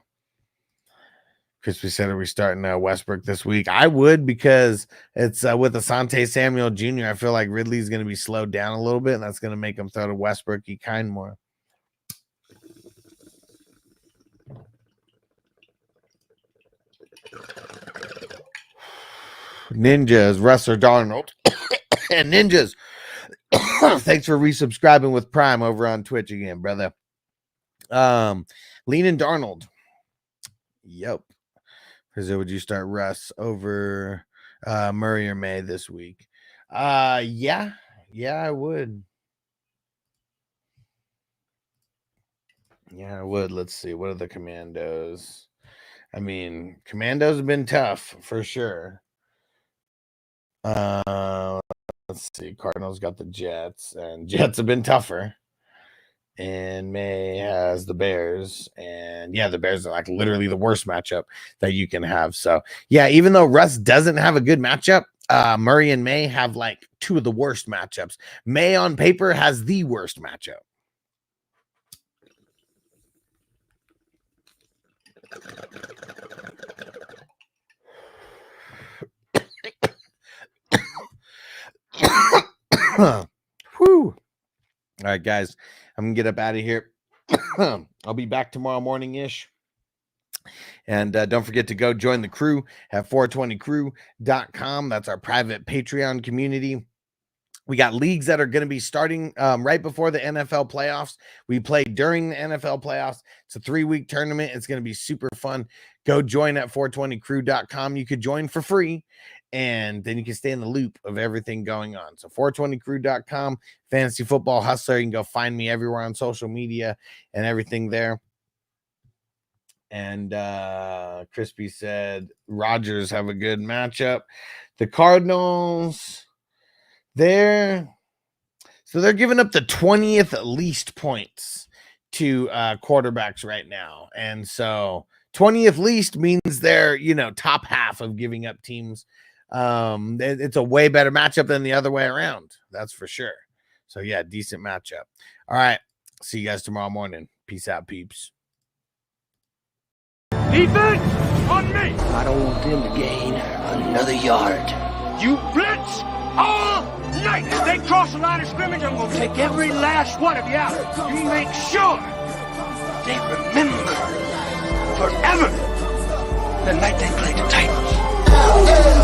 Crispy said, are we starting Westbrook this week? I would, because it's with Asante Samuel Jr. I feel like Ridley's going to be slowed down a little bit, and that's going to make him throw to Westbrook-y kind more. Ninjas, Russ or Darnold. And Ninjas, thanks for resubscribing with Prime over on Twitch again, brother. Leaning Darnold. Yep. So would you start Russ over Murray or May this week? Yeah, I would. Yeah, I would. Let's see. What are the Commandos? I mean, Commandos have been tough for sure. Let's see. Cardinals got the Jets, and Jets have been tougher. And May has the Bears, and yeah, the Bears are literally the worst matchup that you can have. So yeah, even though Russ doesn't have a good matchup, Murray and May have 2 of the worst matchups. May on paper has the worst matchup. Whew. All right, guys, I'm going to get up out of here. I'll be back tomorrow morning-ish. And don't forget to go join the crew at 420crew.com. That's our private Patreon community. We got leagues that are going to be starting right before the NFL playoffs. We play during the NFL playoffs. It's a 3-week tournament. It's going to be super fun. Go join at 420crew.com. You could join for free, and then you can stay in the loop of everything going on. So 420crew.com, Fantasy Football Hustler. You can go find me everywhere on social media and everything there. And Crispy said Rodgers have a good matchup. The Cardinals, they're giving up the 20th least points to quarterbacks right now. And so 20th least means they're, top half of giving up teams. It's a way better matchup than the other way around. That's for sure. So yeah, decent matchup. All right. See you guys tomorrow morning. Peace out, peeps. Defense on me. I don't want them to gain another yard. You blitz all night. If they cross the line of scrimmage, I'm going to take every last one of you out. You make sure they remember forever the night they played the Titans.